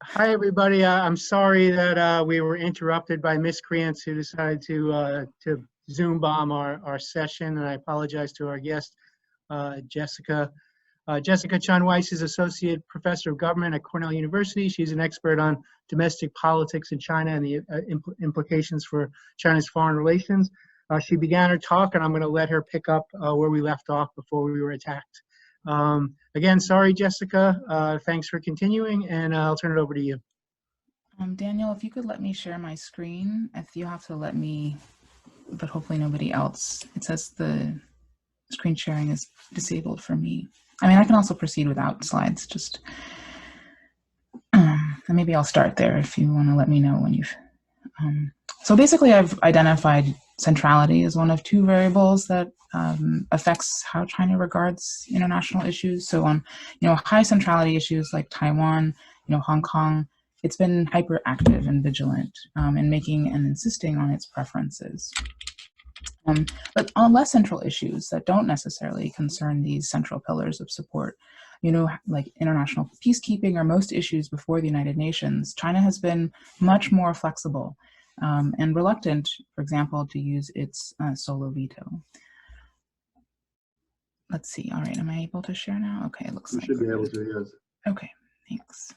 Hi, everybody. I'm sorry that we were interrupted by miscreants who decided to Zoom bomb our session, and I apologize to our guest, Jessica. Jessica Chen Weiss is Associate Professor of Government at Cornell University. She's an expert on domestic politics in China and the implications for China's foreign relations. She began her talk, and I'm going to let her pick up where we left off before we were attacked. Again, sorry, Jessica. Thanks for continuing, and I'll turn it over to you. Daniel, if you could let me share my screen. If you have to let me, but hopefully nobody else. It says the screen sharing is disabled for me. I mean, I can also proceed without slides, just, and maybe I'll start there if you want to let me know when you've, so basically I've identified centrality as one of two variables that affects how China regards international issues. So on, high centrality issues like Taiwan, Hong Kong, it's been hyperactive and vigilant in making and insisting on its preferences. But on less central issues that don't necessarily concern these central pillars of support, like international peacekeeping or most issues before the United Nations, China has been much more flexible and reluctant, for example, to use its solo veto. Let's see. All right, am I able to share now? Okay, it looks like you should be able to, yes. Okay, thanks.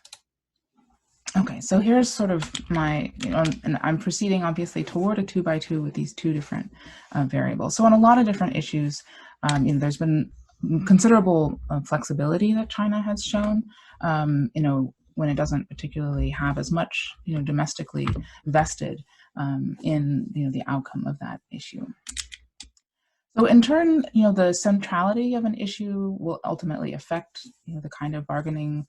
Okay, so here's sort of my, and I'm proceeding obviously toward a 2x2 with these two different variables. So on a lot of different issues, there's been considerable flexibility that China has shown, when it doesn't particularly have as much, domestically vested in, the outcome of that issue. So in turn, the centrality of an issue will ultimately affect, the kind of bargaining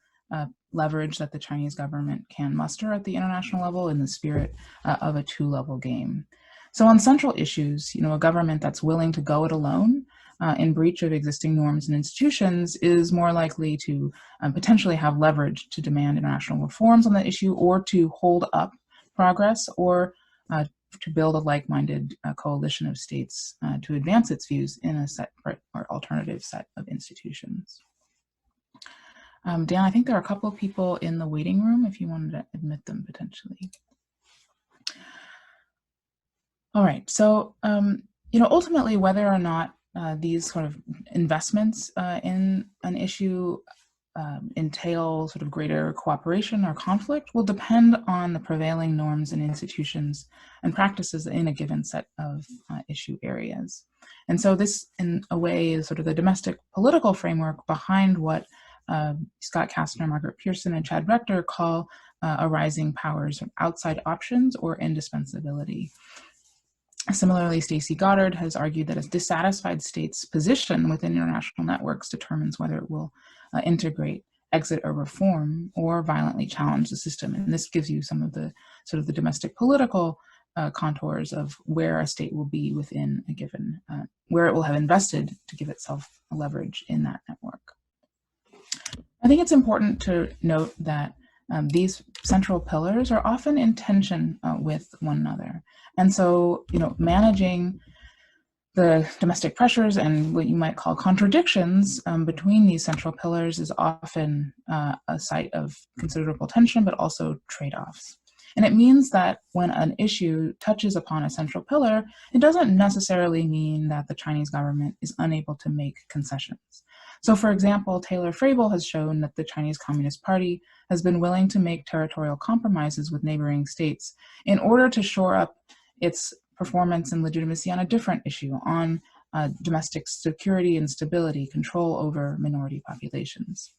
leverage that the Chinese government can muster at the international level in the spirit of a two-level game. So on central issues, a government that's willing to go it alone in breach of existing norms and institutions is more likely to potentially have leverage to demand international reforms on the issue or to hold up progress or to build a like-minded coalition of states to advance its views in a separate or alternative set of institutions. Dan, I think there are a couple of people in the waiting room if you wanted to admit them potentially. All right, so, ultimately whether or not these sort of investments in an issue entail sort of greater cooperation or conflict will depend on the prevailing norms and institutions and practices in a given set of issue areas. And so this, in a way, is sort of the domestic political framework behind what Scott Kastner, Margaret Pearson, and Chad Rector call arising powers of outside options or indispensability. Similarly, Stacey Goddard has argued that a dissatisfied state's position within international networks determines whether it will integrate, exit, or reform, or violently challenge the system. And this gives you some of the sort of the domestic political contours of where a state will be within a given, where it will have invested to give itself a leverage in that network. I think it's important to note that these central pillars are often in tension with one another. And so, managing the domestic pressures and what you might call contradictions between these central pillars is often a site of considerable tension, but also trade-offs. And it means that when an issue touches upon a central pillar, it doesn't necessarily mean that the Chinese government is unable to make concessions. So for example, Taylor Frabel has shown that the Chinese Communist Party has been willing to make territorial compromises with neighboring states in order to shore up its performance and legitimacy on a different issue, on domestic security and stability, control over minority populations.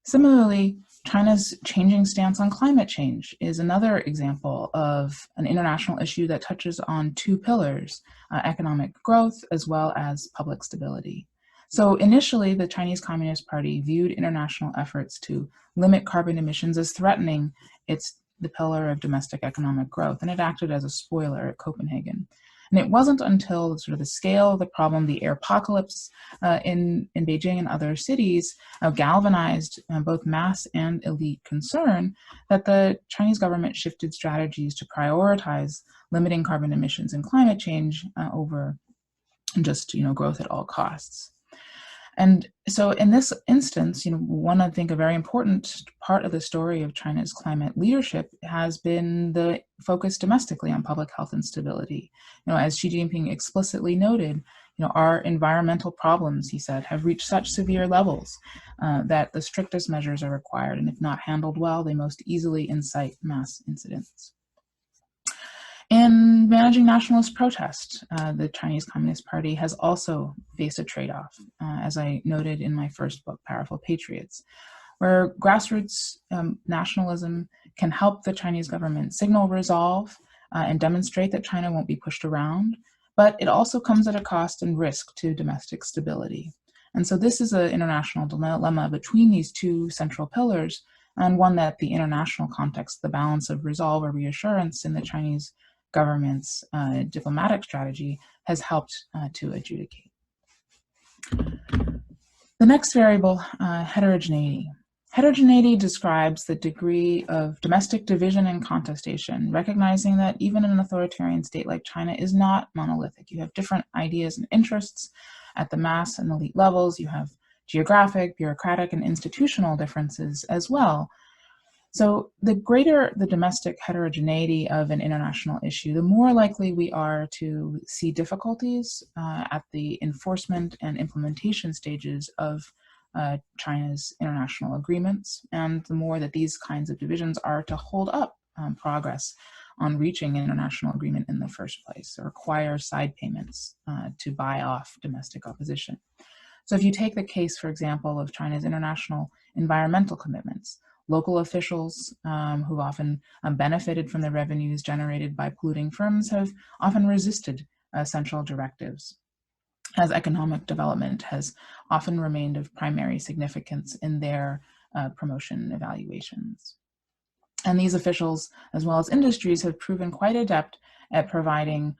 Similarly, China's changing stance on climate change is another example of an international issue that touches on two pillars, economic growth as well as public stability. So initially, the Chinese Communist Party viewed international efforts to limit carbon emissions as threatening the pillar of domestic economic growth, and it acted as a spoiler at Copenhagen. And it wasn't until sort of the scale of the problem, the air apocalypse in Beijing and other cities galvanized both mass and elite concern that the Chinese government shifted strategies to prioritize limiting carbon emissions and climate change over just growth at all costs. And so in this instance, one, I think, a very important part of the story of China's climate leadership has been the focus domestically on public health and stability. As Xi Jinping explicitly noted, our environmental problems, he said, have reached such severe levels that the strictest measures are required, and if not handled well, they most easily incite mass incidents. In managing nationalist protest, the Chinese Communist Party has also faced a trade-off, as I noted in my first book, Powerful Patriots, where grassroots nationalism can help the Chinese government signal resolve and demonstrate that China won't be pushed around, but it also comes at a cost and risk to domestic stability. And so this is an international dilemma between these two central pillars, and one that the international context, the balance of resolve or reassurance in the Chinese government's diplomatic strategy has helped to adjudicate. The next variable, heterogeneity. Heterogeneity describes the degree of domestic division and contestation, recognizing that even an authoritarian state like China is not monolithic. You have different ideas and interests at the mass and elite levels. You have geographic, bureaucratic, and institutional differences as well. So the greater the domestic heterogeneity of an international issue, the more likely we are to see difficulties at the enforcement and implementation stages of China's international agreements, and the more that these kinds of divisions are to hold up progress on reaching an international agreement in the first place, or require side payments to buy off domestic opposition. So if you take the case, for example, of China's international environmental commitments, local officials who've often benefited from the revenues generated by polluting firms have often resisted central directives, as economic development has often remained of primary significance in their promotion evaluations. And these officials, as well as industries, have proven quite adept at providing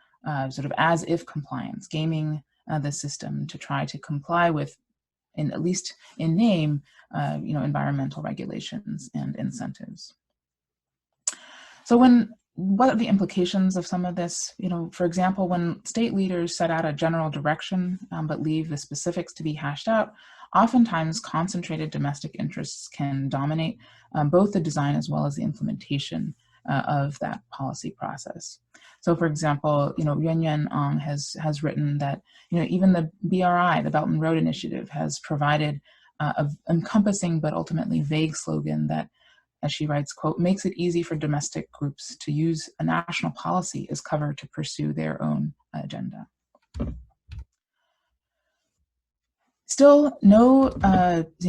sort of as-if compliance, gaming the system to try to comply with, at least in name, environmental regulations and incentives. So what are the implications of some of this? For example, when state leaders set out a general direction but leave the specifics to be hashed out, oftentimes concentrated domestic interests can dominate both the design as well as the implementation of that policy process. So, for example, Yuan Ang has written that even the BRI, the Belt and Road Initiative, has provided an encompassing but ultimately vague slogan that, as she writes, quote, makes it easy for domestic groups to use a national policy as cover to pursue their own agenda. Still, no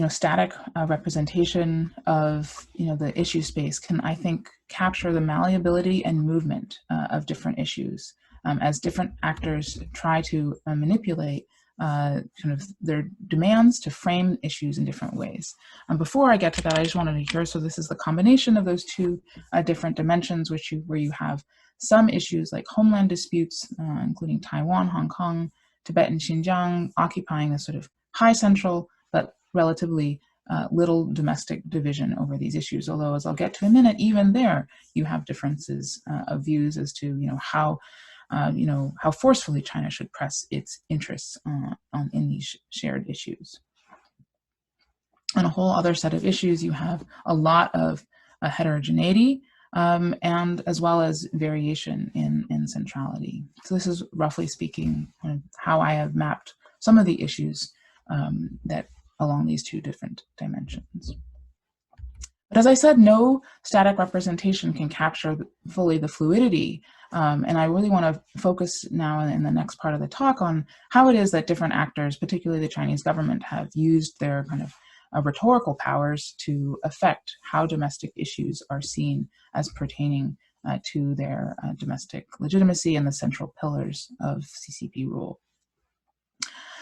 static representation of the issue space can, I think, capture the malleability and movement of different issues as different actors try to manipulate kind of their demands to frame issues in different ways. Before I get to that, I just wanted to hear, so this is the combination of those two different dimensions, where you have some issues like homeland disputes, including Taiwan, Hong Kong, Tibet, and Xinjiang, occupying a sort of high central but relatively little domestic division over these issues. Although, as I'll get to in a minute, even there you have differences of views as to how forcefully China should press its interests in these shared issues. On a whole other set of issues, you have a lot of heterogeneity and as well as variation in centrality. So this is, roughly speaking, how I have mapped some of the issues that along these two different dimensions. But as I said, no static representation can capture fully the fluidity. And I really want to focus now in the next part of the talk on how it is that different actors, particularly the Chinese government, have used their kind of rhetorical powers to affect how domestic issues are seen as pertaining to their domestic legitimacy and the central pillars of CCP rule.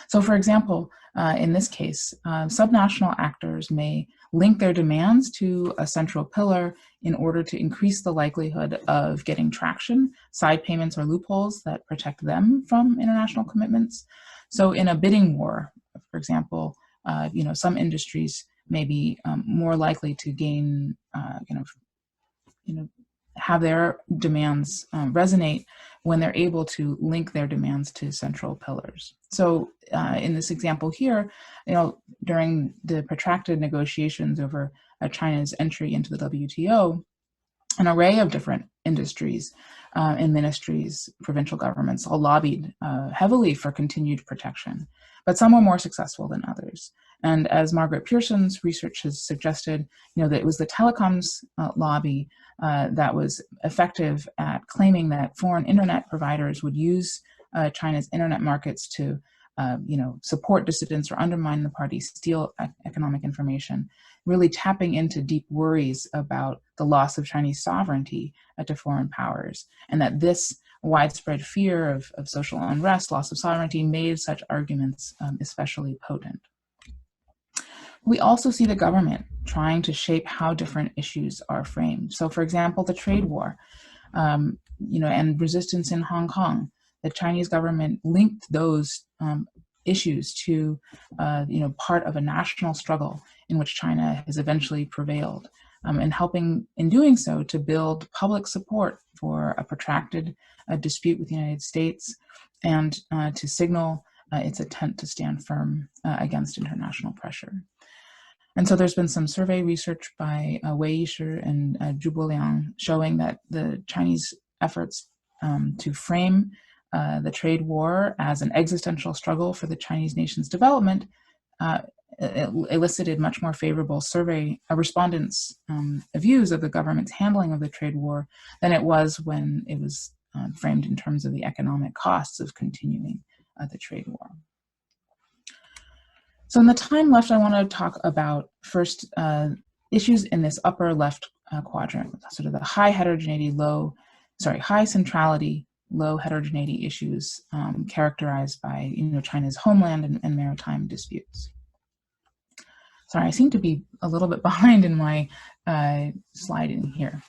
So, for example, in this case, subnational actors may link their demands to a central pillar in order to increase the likelihood of getting traction, side payments or loopholes that protect them from international commitments. So in a bidding war, for example, some industries may be more likely to gain have their demands resonate when they're able to link their demands to central pillars. So in this example here, during the protracted negotiations over China's entry into the WTO, an array of different industries and ministries, provincial governments, all lobbied heavily for continued protection, but some were more successful than others. And as Margaret Pearson's research has suggested, that it was the telecoms lobby that was effective at claiming that foreign internet providers would use China's internet markets to support dissidents or undermine the party, steal economic information, really tapping into deep worries about the loss of Chinese sovereignty to foreign powers, and that this widespread fear of social unrest, loss of sovereignty, made such arguments especially potent. We also see the government trying to shape how different issues are framed. So for example, the trade war, and resistance in Hong Kong. The Chinese government linked those issues to, part of a national struggle in which China has eventually prevailed, and helping in doing so to build public support for a protracted dispute with the United States and to signal its intent to stand firm against international pressure. And so there's been some survey research by Wei Yishe and Zhu Boliang showing that the Chinese efforts to frame the trade war as an existential struggle for the Chinese nation's development elicited much more favorable survey respondents' views of the government's handling of the trade war than it was when it was framed in terms of the economic costs of continuing the trade war. So in the time left, I want to talk about first issues in this upper left quadrant, sort of the high centrality, low heterogeneity issues characterized by China's homeland and maritime disputes. Sorry, I seem to be a little bit behind in my slide in here.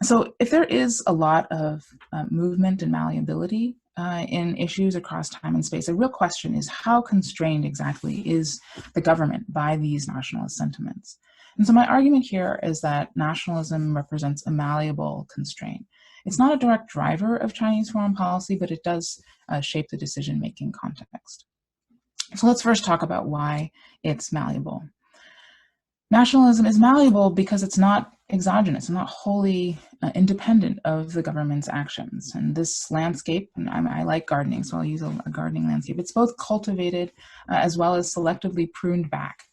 So if there is a lot of movement and malleability in issues across time and space, a real question is how constrained exactly is the government by these nationalist sentiments? And so my argument here is that nationalism represents a malleable constraint. It's not a direct driver of Chinese foreign policy, but it does shape the decision-making context. So let's first talk about why it's malleable. Nationalism is malleable because it's not exogenous, it's not wholly independent of the government's actions. And this landscape, and I like gardening, so I'll use a gardening landscape, it's both cultivated as well as selectively pruned back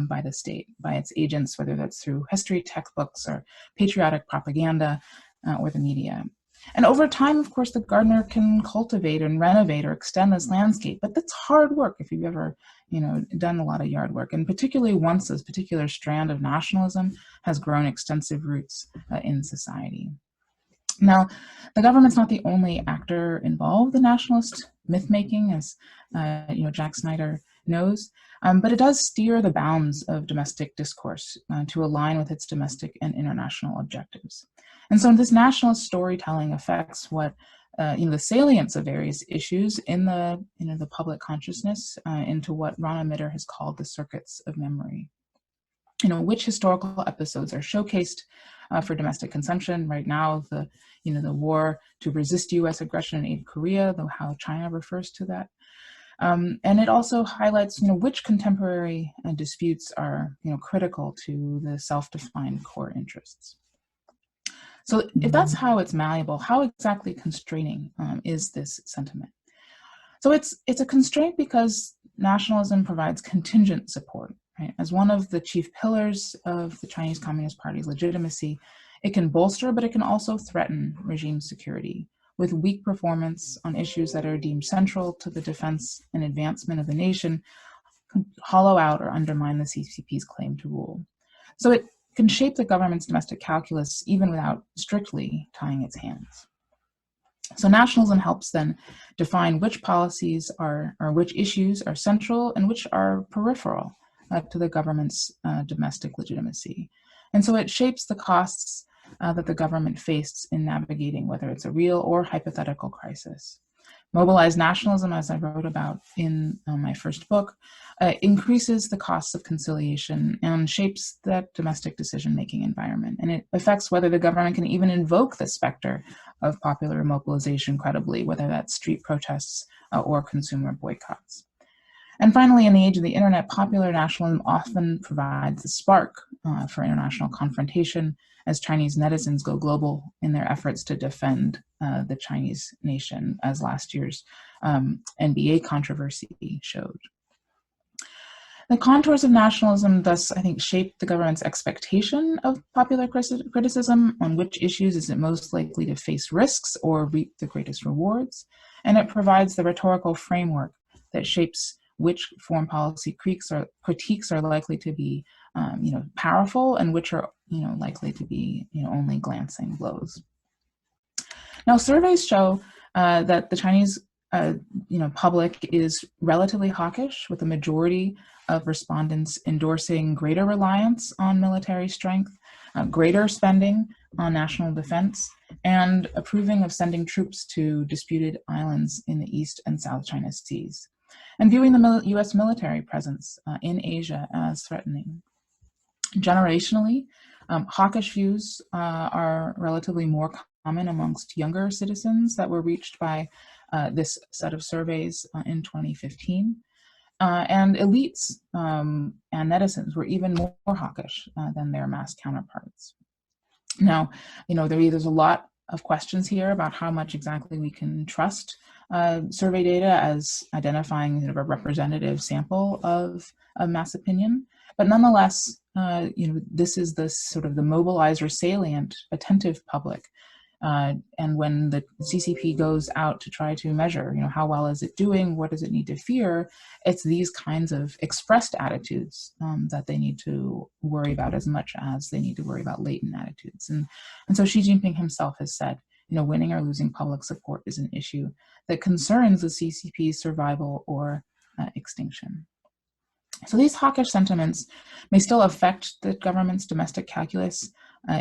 by the state, by its agents, whether that's through history textbooks or patriotic propaganda or the media. And over time, of course, the gardener can cultivate and renovate or extend this landscape, but that's hard work if you've ever, done a lot of yard work, and particularly once this particular strand of nationalism has grown extensive roots in society. Now, the government's not the only actor involved in nationalist myth-making, as Jack Snyder knows, but it does steer the bounds of domestic discourse to align with its domestic and international objectives. And so this nationalist storytelling affects what the salience of various issues in the the public consciousness into what Rana Mitter has called the circuits of memory. Which historical episodes are showcased for domestic consumption right now? The war to resist U.S. aggression in aid Korea, though how China refers to that. And it also highlights, which contemporary disputes are, critical to the self-defined core interests. So if that's how it's malleable, how exactly constraining is this sentiment? So it's a constraint because nationalism provides contingent support, right? As one of the chief pillars of the Chinese Communist Party's legitimacy, it can bolster, but it can also threaten regime security, with weak performance on issues that are deemed central to the defense and advancement of the nation, hollow out or undermine the CCP's claim to rule. So it can shape the government's domestic calculus even without strictly tying its hands. So nationalism helps then define which policies or which issues are central and which are peripheral to the government's domestic legitimacy. And so it shapes the costs that the government faced in navigating whether it's a real or hypothetical crisis. Mobilized nationalism, as I wrote about in my first book, increases the costs of conciliation and shapes that domestic decision-making environment. And it affects whether the government can even invoke the specter of popular mobilization credibly, whether that's street protests or consumer boycotts. And finally, in the age of the internet, popular nationalism often provides the spark for international confrontation as Chinese netizens go global in their efforts to defend the Chinese nation, as last year's NBA controversy showed. The contours of nationalism thus, I think, shape the government's expectation of popular criticism on which issues is it most likely to face risks or reap the greatest rewards. And it provides the rhetorical framework that shapes which foreign policy critiques are likely to be powerful and which are likely to be only glancing blows. Now, surveys show that the Chinese public is relatively hawkish, with a majority of respondents endorsing greater reliance on military strength, greater spending on national defense, and approving of sending troops to disputed islands in the East and South China Seas, and viewing the US military presence in Asia as threatening. Generationally, hawkish views are relatively more common amongst younger citizens that were reached by this set of surveys in 2015. And elites and netizens were even more hawkish than their mass counterparts. Now, there's a lot of questions here about how much exactly we can trust survey data as identifying a representative sample of mass opinion. But nonetheless, this is the sort of the mobilized or salient, attentive public. And when the CCP goes out to try to measure, how well is it doing? What does it need to fear? It's these kinds of expressed attitudes that they need to worry about as much as they need to worry about latent attitudes. And so Xi Jinping himself has said, winning or losing public support is an issue that concerns the CCP's survival or extinction. So these hawkish sentiments may still affect the government's domestic calculus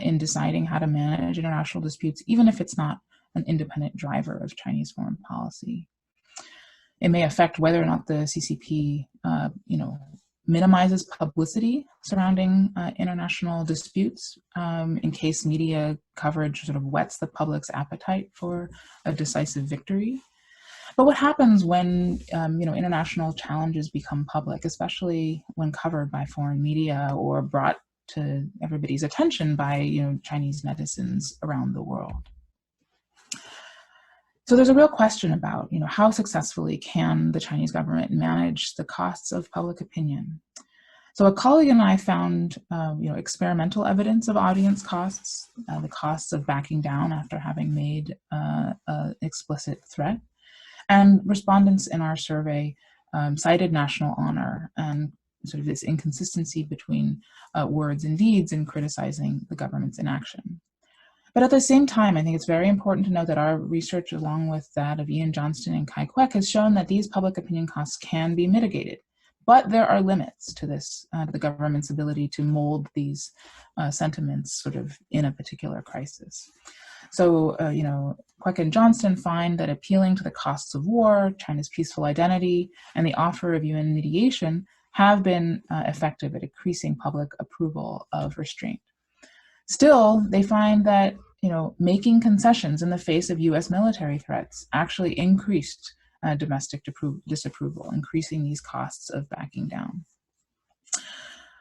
in deciding how to manage international disputes, even if it's not an independent driver of Chinese foreign policy. It may affect whether or not the CCP, minimizes publicity surrounding international disputes in case media coverage sort of whets the public's appetite for a decisive victory. But what happens when international challenges become public, especially when covered by foreign media or brought to everybody's attention by Chinese netizens around the world? So there's a real question about how successfully can the Chinese government manage the costs of public opinion. So a colleague and I found experimental evidence of audience costs, the costs of backing down after having made an explicit threat. And respondents in our survey cited national honor and sort of this inconsistency between words and deeds in criticizing the government's inaction. But at the same time, I think it's very important to note that our research, along with that of Ian Johnston and Kai Kwek, has shown that these public opinion costs can be mitigated. But there are limits to this, the government's ability to mold these sentiments sort of in a particular crisis. So, Kwek and Johnston find that appealing to the costs of war, China's peaceful identity, and the offer of UN mediation have been effective at increasing public approval of restraint. Still, they find that making concessions in the face of US military threats actually increased domestic disapproval, increasing these costs of backing down.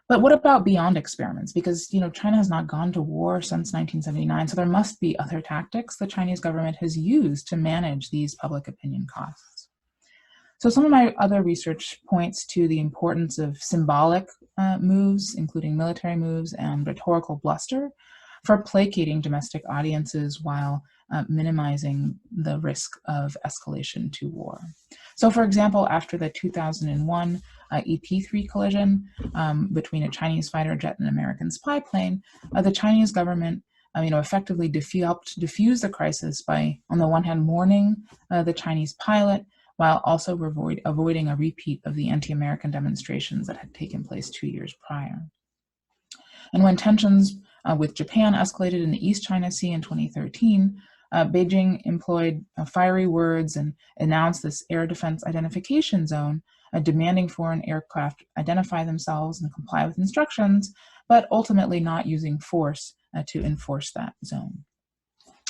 But what about beyond experiments? Because China has not gone to war since 1979, so there must be other tactics the Chinese government has used to manage these public opinion costs. So some of my other research points to the importance of symbolic moves, including military moves and rhetorical bluster, for placating domestic audiences while minimizing the risk of escalation to war. So for example, after the 2001 EP-3 collision between a Chinese fighter jet and an American spy plane, the Chinese government effectively helped diffuse the crisis by, on the one hand, mourning the Chinese pilot, while also avoiding a repeat of the anti-American demonstrations that had taken place 2 years prior. And when tensions with Japan escalated in the East China Sea in 2013, Beijing employed fiery words and announced this air defense identification zone, demanding foreign aircraft identify themselves and comply with instructions, but ultimately not using force to enforce that zone.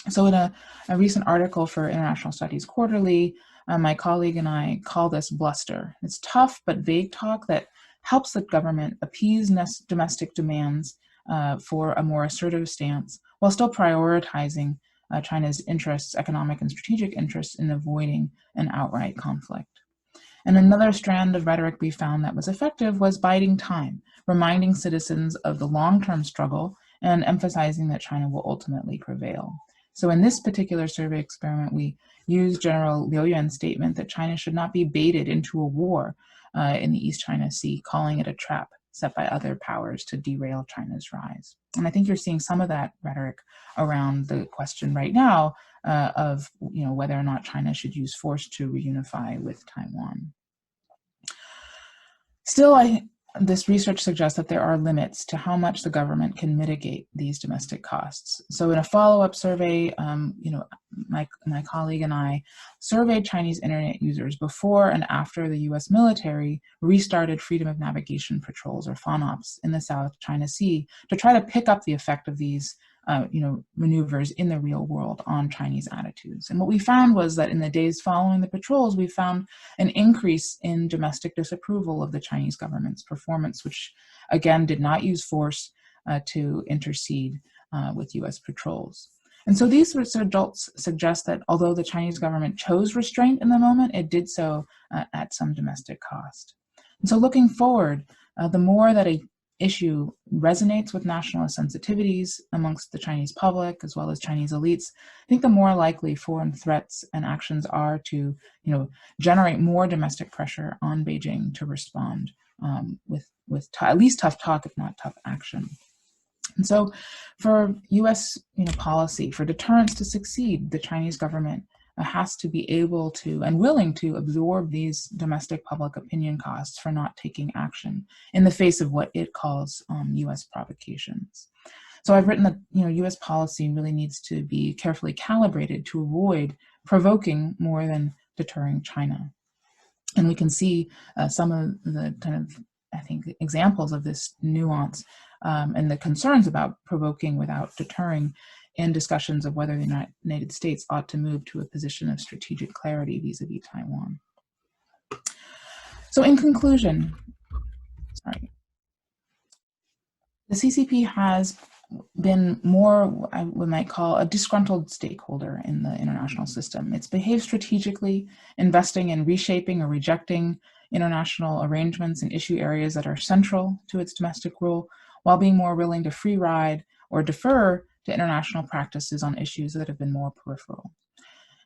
So in a recent article for International Studies Quarterly, my colleague and I call this bluster. It's tough but vague talk that helps the government appease domestic demands for a more assertive stance while still prioritizing China's interests, economic and strategic interests, in avoiding an outright conflict. And another strand of rhetoric we found that was effective was biding time, reminding citizens of the long-term struggle and emphasizing that China will ultimately prevail. So in this particular survey experiment, we used General Liu Yuan's statement that China should not be baited into a war in the East China Sea, calling it a trap set by other powers to derail China's rise. And I think you're seeing some of that rhetoric around the question right now of whether or not China should use force to reunify with Taiwan. Still, this research suggests that there are limits to how much the government can mitigate these domestic costs. So in a follow-up survey, my colleague and I surveyed Chinese internet users before and after the US military restarted freedom of navigation patrols, or FONOPs, in the South China Sea to try to pick up the effect of these maneuvers in the real world on Chinese attitudes. And what we found was that in the days following the patrols, we found an increase in domestic disapproval of the Chinese government's performance, which again did not use force to intercede with US patrols. And so these results suggest that although the Chinese government chose restraint in the moment, it did so at some domestic cost. And so looking forward, the more that a issue resonates with nationalist sensitivities amongst the Chinese public as well as Chinese elites, I think the more likely foreign threats and actions are to, generate more domestic pressure on Beijing to respond with at least tough talk, if not tough action. And so, for U.S. policy, for deterrence to succeed, the Chinese government has to be able to and willing to absorb these domestic public opinion costs for not taking action in the face of what it calls U.S. provocations. So I've written that U.S. policy really needs to be carefully calibrated to avoid provoking more than deterring China. And we can see some of the examples of this nuance and the concerns about provoking without deterring in discussions of whether the United States ought to move to a position of strategic clarity vis-a-vis Taiwan. So in conclusion, the CCP has been more, we might call, a disgruntled stakeholder in the international system. It's behaved strategically, investing in reshaping or rejecting international arrangements and issue areas that are central to its domestic rule, while being more willing to free ride or defer to international practices on issues that have been more peripheral.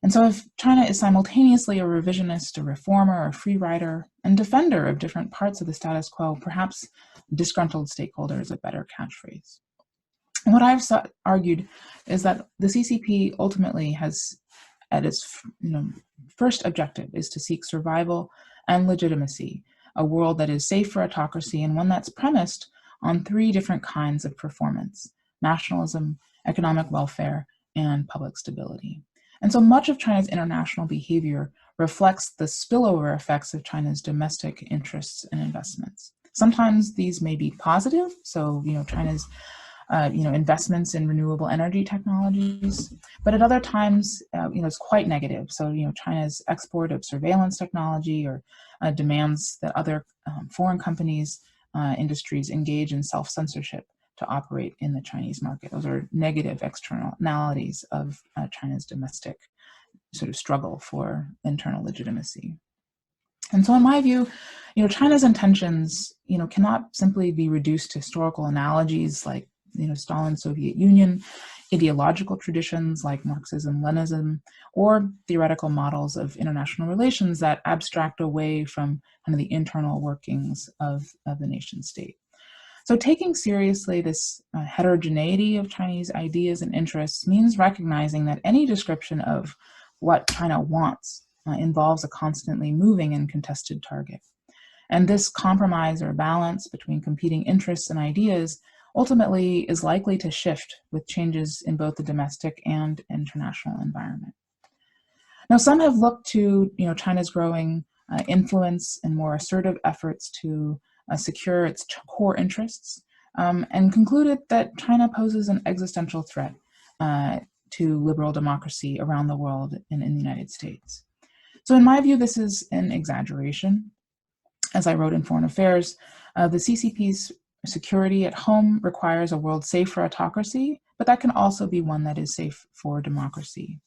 And so if China is simultaneously a revisionist, a reformer, a free rider, and defender of different parts of the status quo, perhaps disgruntled stakeholder is a better catchphrase. And what I've argued is that the CCP ultimately has, at its first objective, is to seek survival and legitimacy, a world that is safe for autocracy and one that's premised on three different kinds of performance: nationalism, economic welfare, and public stability. And so much of China's international behavior reflects the spillover effects of China's domestic interests and investments. Sometimes these may be positive, so China's investments in renewable energy technologies, but at other times, it's quite negative. So, China's export of surveillance technology or demands that other foreign companies, industries engage in self-censorship to operate in the Chinese market. Those are negative externalities of China's domestic sort of struggle for internal legitimacy. And so in my view, China's intentions, cannot simply be reduced to historical analogies like, Stalin's Soviet Union, ideological traditions like Marxism, Leninism, or theoretical models of international relations that abstract away from kind of the internal workings of the nation state. So taking seriously this heterogeneity of Chinese ideas and interests means recognizing that any description of what China wants involves a constantly moving and contested target. And this compromise or balance between competing interests and ideas ultimately is likely to shift with changes in both the domestic and international environment. Now, some have looked to China's growing influence and more assertive efforts to secure its core interests, and concluded that China poses an existential threat to liberal democracy around the world and in the United States. So in my view, this is an exaggeration. As I wrote in Foreign Affairs, the CCP's security at home requires a world safe for autocracy, but that can also be one that is safe for democracy.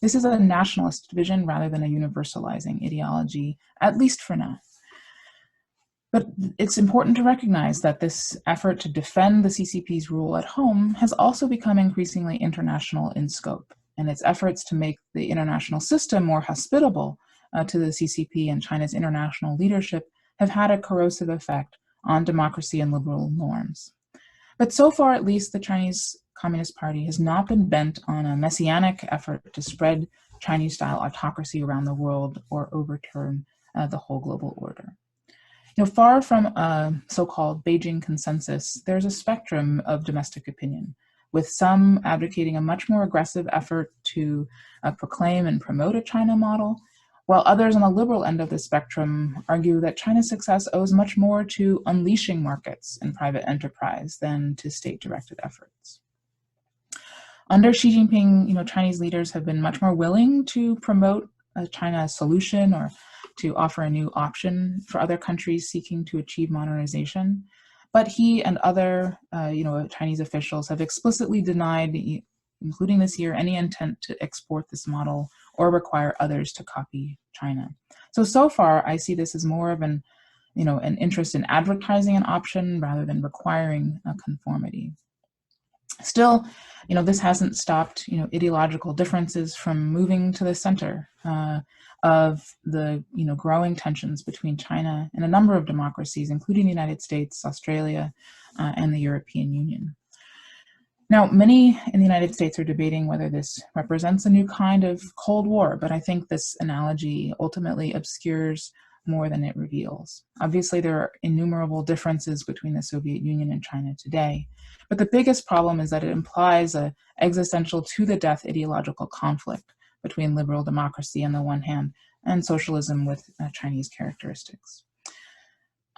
This is a nationalist vision rather than a universalizing ideology, at least for now. But it's important to recognize that this effort to defend the CCP's rule at home has also become increasingly international in scope, and its efforts to make the international system more hospitable to the CCP and China's international leadership have had a corrosive effect on democracy and liberal norms. But so far, at least, the Chinese Communist Party has not been bent on a messianic effort to spread Chinese-style autocracy around the world or overturn the whole global order. Far from a so-called Beijing consensus, there's a spectrum of domestic opinion, with some advocating a much more aggressive effort to proclaim and promote a China model, while others on the liberal end of the spectrum argue that China's success owes much more to unleashing markets and private enterprise than to state-directed efforts. Under Xi Jinping, Chinese leaders have been much more willing to promote a China solution or to offer a new option for other countries seeking to achieve modernization. But he and other Chinese officials have explicitly denied, including this year, any intent to export this model or require others to copy China. So far, I see this as more of an interest in advertising an option rather than requiring a conformity. Still, this hasn't stopped, ideological differences from moving to the center of the, growing tensions between China and a number of democracies, including the United States, Australia, and the European Union. Now, many in the United States are debating whether this represents a new kind of Cold War, but I think this analogy ultimately obscures more than it reveals. Obviously, there are innumerable differences between the Soviet Union and China today, but the biggest problem is that it implies an existential to-the-death ideological conflict between liberal democracy on the one hand and socialism with Chinese characteristics.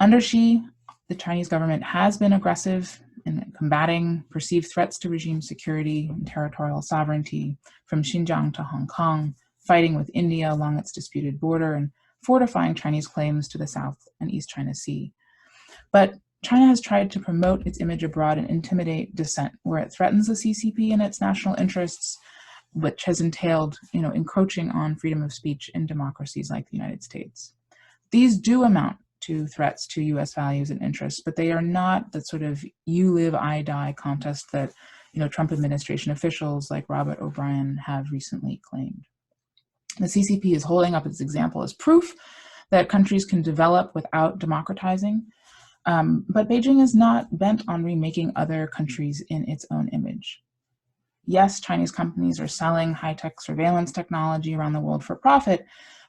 Under Xi, the Chinese government has been aggressive in combating perceived threats to regime security and territorial sovereignty from Xinjiang to Hong Kong, fighting with India along its disputed border, and fortifying Chinese claims to the South and East China Sea. But China has tried to promote its image abroad and intimidate dissent, where it threatens the CCP and its national interests, which has entailed, encroaching on freedom of speech in democracies like the United States. These do amount to threats to US values and interests, but they are not the sort of you live, I die contest that, Trump administration officials like Robert O'Brien have recently claimed. The CCP is holding up its example as proof that countries can develop without democratizing, but Beijing is not bent on remaking other countries in its own image. Yes, Chinese companies are selling high-tech surveillance technology around the world for profit,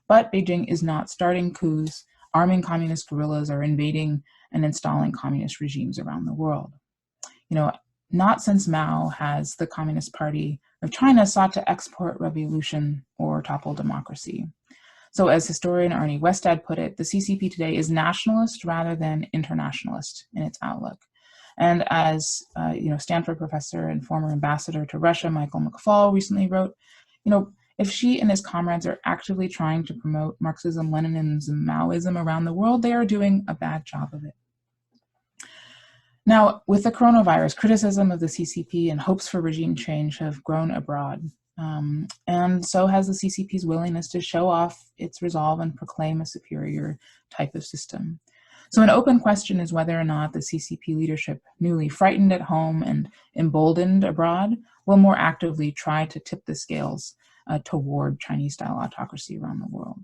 but Beijing is not starting coups, arming communist guerrillas, or invading and installing communist regimes around the world. Not since Mao has the Communist Party of China sought to export revolution or topple democracy. So as historian Arnie Westad put it, the CCP today is nationalist rather than internationalist in its outlook. And as Stanford professor and former ambassador to Russia, Michael McFaul, recently wrote, if Xi and his comrades are actively trying to promote Marxism, Leninism, Maoism around the world, they are doing a bad job of it. Now, with the coronavirus, criticism of the CCP and hopes for regime change have grown abroad. And so has the CCP's willingness to show off its resolve and proclaim a superior type of system. So an open question is whether or not the CCP leadership, newly frightened at home and emboldened abroad, will more actively try to tip the scales toward Chinese-style autocracy around the world.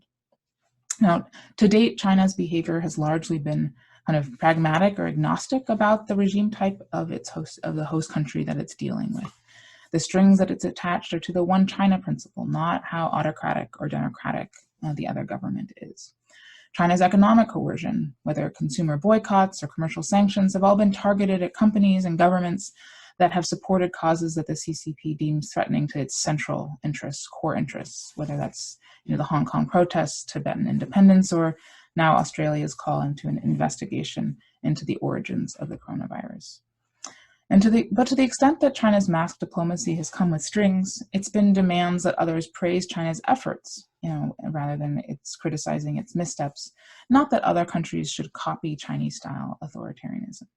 Now, to date, China's behavior has largely been kind of pragmatic or agnostic about the regime type of the host country that it's dealing with. The strings that it's attached are to the one China principle, not how autocratic or democratic the other government is. China's economic coercion, whether consumer boycotts or commercial sanctions, have all been targeted at companies and governments that have supported causes that the CCP deems threatening to its central interests, core interests, whether that's the Hong Kong protests, Tibetan independence, or now Australia's call into an investigation into the origins of the coronavirus. But to the extent that China's mask diplomacy has come with strings, it's been demands that others praise China's efforts, rather than its criticizing its missteps, not that other countries should copy Chinese-style authoritarianism.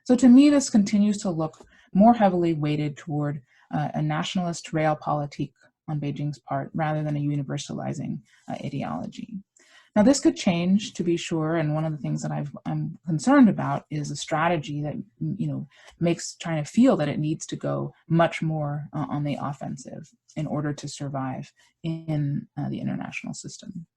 So to me, this continues to look more heavily weighted toward a nationalist realpolitik on Beijing's part, rather than a universalizing ideology. Now, this could change, to be sure, and one of the things that I'm concerned about is a strategy that makes China feel that it needs to go much more on the offensive in order to survive in the international system.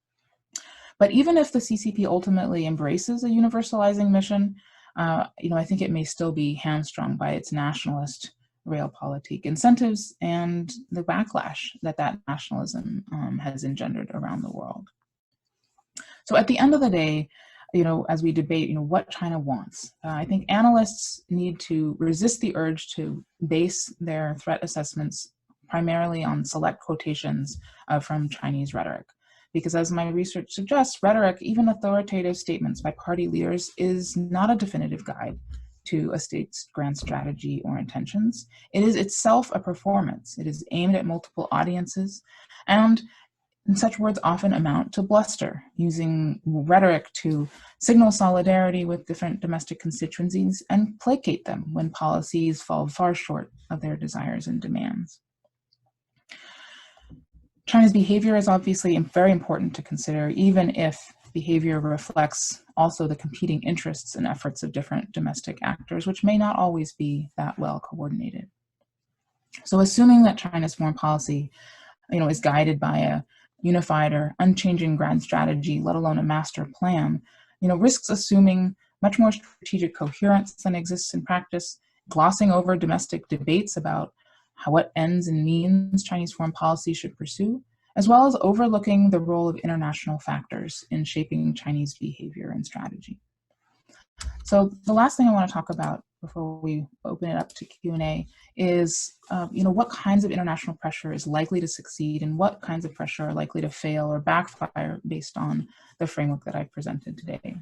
But even if the CCP ultimately embraces a universalizing mission, I think it may still be hamstrung by its nationalist realpolitik incentives and the backlash that nationalism has engendered around the world. So at the end of the day, as we debate, what China wants, I think analysts need to resist the urge to base their threat assessments primarily on select quotations from Chinese rhetoric. Because as my research suggests, rhetoric, even authoritative statements by party leaders, is not a definitive guide to a state's grand strategy or intentions. It is itself a performance. It is aimed at multiple audiences, and such words often amount to bluster, using rhetoric to signal solidarity with different domestic constituencies and placate them when policies fall far short of their desires and demands. China's behavior is obviously very important to consider, even if behavior reflects also the competing interests and efforts of different domestic actors, which may not always be that well coordinated. So assuming that China's foreign policy, is guided by a unified or unchanging grand strategy, let alone a master plan, risks assuming much more strategic coherence than exists in practice, glossing over domestic debates about what ends and means Chinese foreign policy should pursue, as well as overlooking the role of international factors in shaping Chinese behavior and strategy. So the last thing I want to talk about before we open it up to Q&A is, what kinds of international pressure is likely to succeed and what kinds of pressure are likely to fail or backfire based on the framework that I've presented today.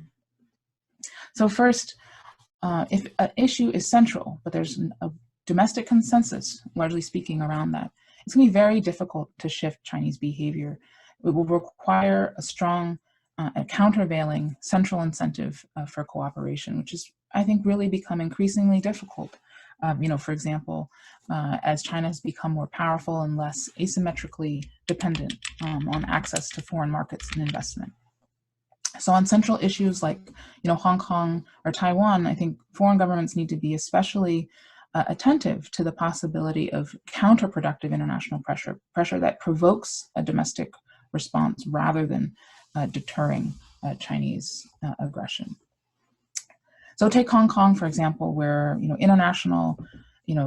So first, if an issue is central, but there's a domestic consensus, largely speaking, around that, it's going to be very difficult to shift Chinese behavior. It will require a strong a countervailing central incentive for cooperation, which is, I think, really become increasingly difficult. For example, as China has become more powerful and less asymmetrically dependent on access to foreign markets and investment. So on central issues like, Hong Kong or Taiwan, I think foreign governments need to be especially attentive to the possibility of counterproductive international pressure that provokes a domestic response rather than deterring Chinese aggression. So take Hong Kong, for example, where international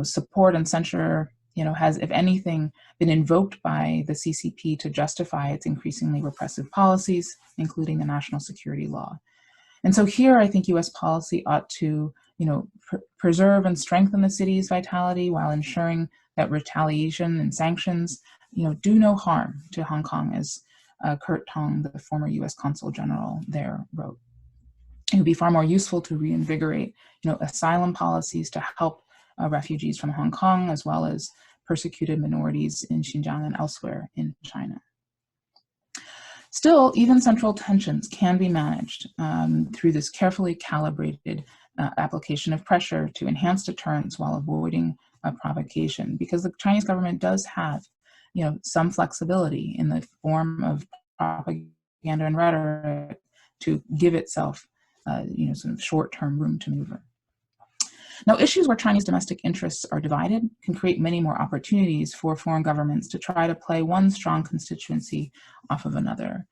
support and censure has, if anything, been invoked by the CCP to justify its increasingly repressive policies, including the national security law. And so here, I think U.S. policy ought to preserve and strengthen the city's vitality while ensuring that retaliation and sanctions do no harm to Hong Kong, as Kurt Tong, the former U.S. Consul General there, wrote. It would be far more useful to reinvigorate, asylum policies to help refugees from Hong Kong, as well as persecuted minorities in Xinjiang and elsewhere in China. Still, even central tensions can be managed through this carefully calibrated application of pressure to enhance deterrence while avoiding provocation, because the Chinese government does have some flexibility in the form of propaganda and rhetoric to give itself, sort of short-term room to maneuver. Now, issues where Chinese domestic interests are divided can create many more opportunities for foreign governments to try to play one strong constituency off of another.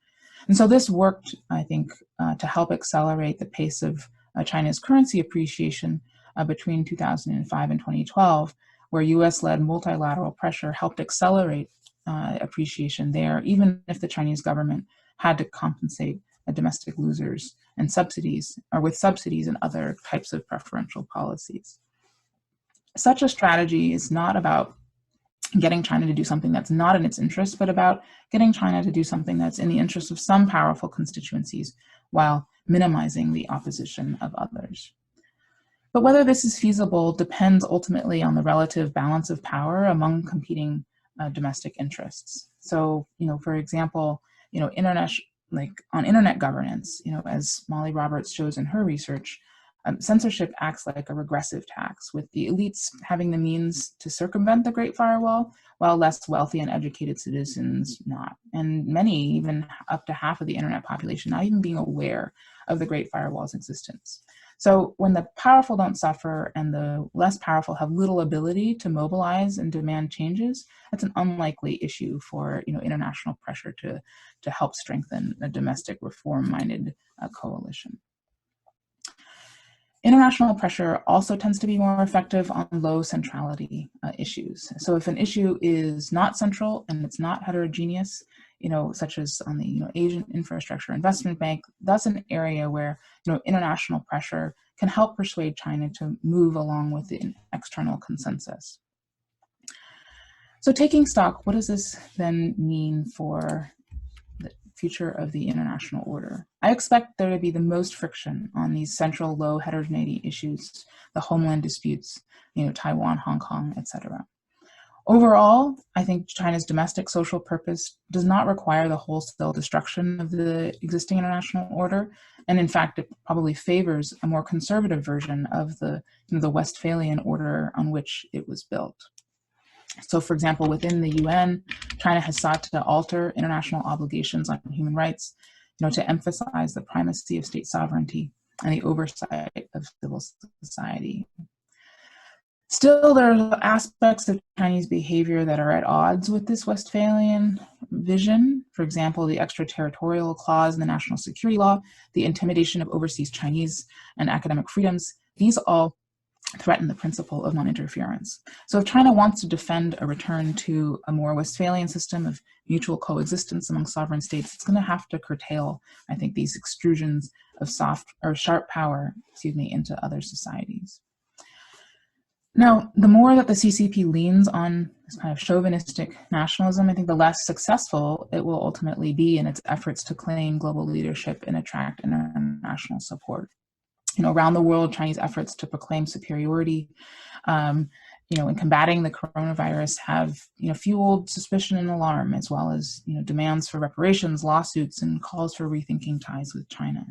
And so this worked, I think, to help accelerate the pace of China's currency appreciation between 2005 and 2012, where US-led multilateral pressure helped accelerate appreciation there, even if the Chinese government had to compensate domestic losers and subsidies, or with subsidies and other types of preferential policies. Such a strategy is not about getting China to do something that's not in its interest, but about getting China to do something that's in the interest of some powerful constituencies while minimizing the opposition of others. But whether this is feasible depends ultimately on the relative balance of power among competing domestic interests. So, for example, on internet governance, as Molly Roberts shows in her research, censorship acts like a regressive tax, with the elites having the means to circumvent the Great Firewall, while less wealthy and educated citizens not. And many, even up to half of the internet population, not even being aware of the Great Firewall's existence. So when the powerful don't suffer and the less powerful have little ability to mobilize and demand changes, that's an unlikely issue for international pressure to help strengthen a domestic reform-minded coalition. International pressure also tends to be more effective on low centrality issues. So if an issue is not central and it's not heterogeneous, such as on the Asian Infrastructure Investment Bank, that's an area where international pressure can help persuade China to move along with the external consensus. So taking stock, what does this then mean for the future of the international order? I expect there to be the most friction on these central low heterogeneity issues, the homeland disputes, Taiwan, Hong Kong, etc. Overall, I think China's domestic social purpose does not require the wholesale destruction of the existing international order, and in fact, it probably favors a more conservative version of the Westphalian order on which it was built. So, for example, within the UN, China has sought to alter international obligations on human rights, to emphasize the primacy of state sovereignty and the oversight of civil society. Still, there are aspects of Chinese behavior that are at odds with this Westphalian vision. For example, the extraterritorial clause in the national security law, the intimidation of overseas Chinese and academic freedoms, these all threaten the principle of non-interference. So if China wants to defend a return to a more Westphalian system of mutual coexistence among sovereign states, it's going to have to curtail, I think, these extrusions of sharp power, into other societies. Now, the more that the CCP leans on this kind of chauvinistic nationalism, I think the less successful it will ultimately be in its efforts to claim global leadership and attract international support. Around the world, Chinese efforts to proclaim superiority, in combating the coronavirus have, fueled suspicion and alarm, as well as, demands for reparations, lawsuits, and calls for rethinking ties with China.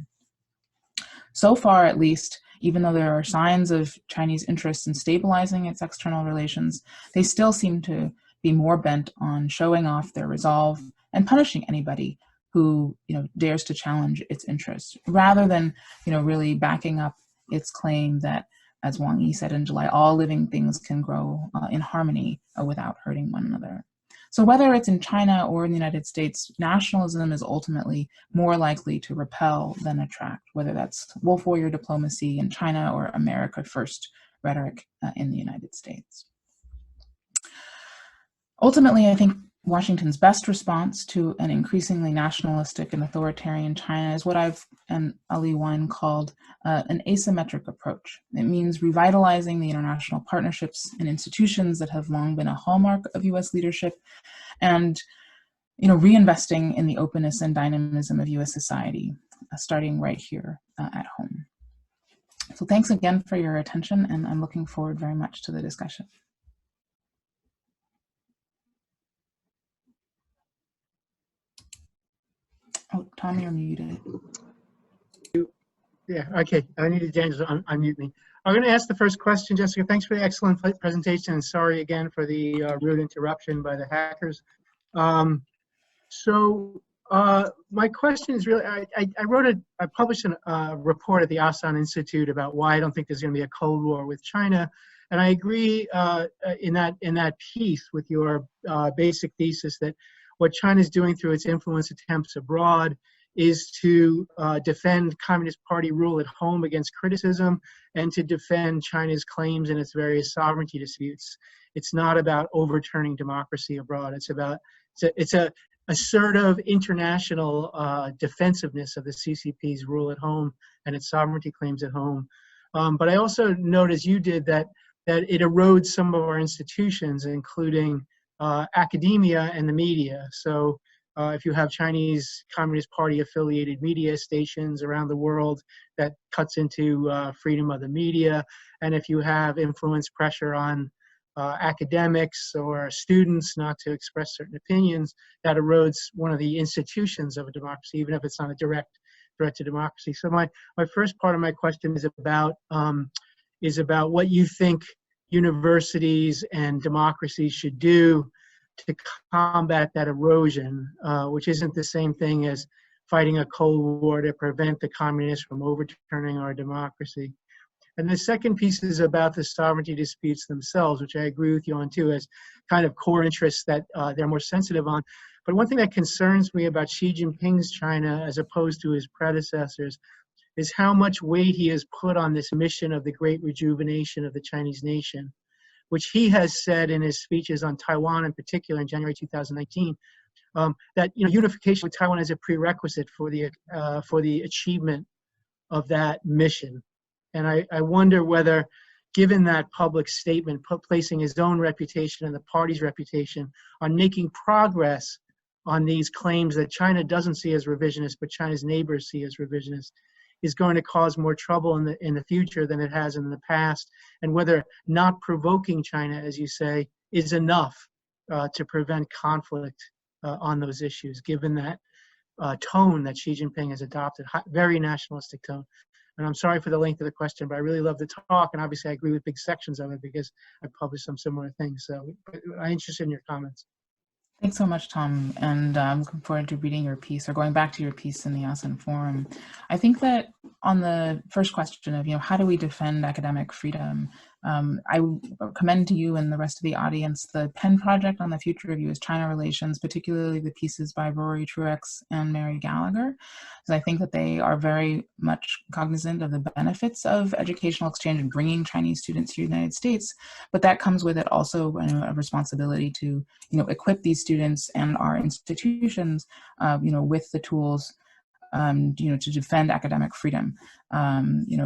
So far, at least, even though there are signs of Chinese interest in stabilizing its external relations, they still seem to be more bent on showing off their resolve and punishing anybody who dares to challenge its interests, rather than really backing up its claim that, as Wang Yi said in July, all living things can grow in harmony without hurting one another. So whether it's in China or in the United States, nationalism is ultimately more likely to repel than attract, whether that's wolf warrior diplomacy in China or America first rhetoric in the United States. Ultimately, I think Washington's best response to an increasingly nationalistic and authoritarian China is what I've and Ali Wine called an asymmetric approach. It means revitalizing the international partnerships and institutions that have long been a hallmark of US leadership, and reinvesting in the openness and dynamism of US society, starting right here at home. So thanks again for your attention, and I'm looking forward very much to the discussion. Oh, Tom, you're muted. Yeah, okay. I needed James to unmute me. I'm going to ask the first question, Jessica. Thanks for the excellent presentation, and sorry again for the rude interruption by the hackers. My question is really, I published a report at the Asan Institute about why I don't think there's going to be a Cold War with China, and I agree in that piece with your basic thesis that what China's doing through its influence attempts abroad is to defend Communist Party rule at home against criticism and to defend China's claims in its various sovereignty disputes. It's not about overturning democracy abroad. It's assertive international defensiveness of the CCP's rule at home and its sovereignty claims at home. But I also note, as you did, that it erodes some of our institutions, including academia and the media. So if you have Chinese Communist Party affiliated media stations around the world, that cuts into freedom of the media. And if you have influence pressure on academics or students not to express certain opinions, that erodes one of the institutions of a democracy, even if it's not a direct threat to democracy. So my first part of my question is about what you think universities and democracies should do to combat that erosion, which isn't the same thing as fighting a Cold War to prevent the communists from overturning our democracy. And the second piece is about the sovereignty disputes themselves, which I agree with you on too, as kind of core interests that they're more sensitive on. But one thing that concerns me about Xi Jinping's China, as opposed to his predecessors, is how much weight he has put on this mission of the great rejuvenation of the Chinese nation, which he has said in his speeches on Taiwan in particular in January 2019, that unification with Taiwan is a prerequisite for the achievement of that mission. And I wonder whether, given that public statement, placing his own reputation and the party's reputation on making progress on these claims that China doesn't see as revisionist, but China's neighbors see as revisionist, is going to cause more trouble in the future than it has in the past, and whether not provoking China, as you say, is enough to prevent conflict on those issues, given that tone that Xi Jinping has adopted, very nationalistic tone. And I'm sorry for the length of the question, but I really love the talk, and obviously I agree with big sections of it because I published some similar things. So I'm interested in your comments. Thanks so much, Tom, and I'm looking forward to reading your piece or going back to your piece in the ASEAN Forum. I think that on the first question of, how do we defend academic freedom, I commend to you and the rest of the audience the PEN project on the future of U.S.-China relations, particularly the pieces by Rory Truex and Mary Gallagher. So I think that they are very much cognizant of the benefits of educational exchange and bringing Chinese students to the United States, but that comes with it also a responsibility to, equip these students and our institutions, with the tools to defend academic freedom,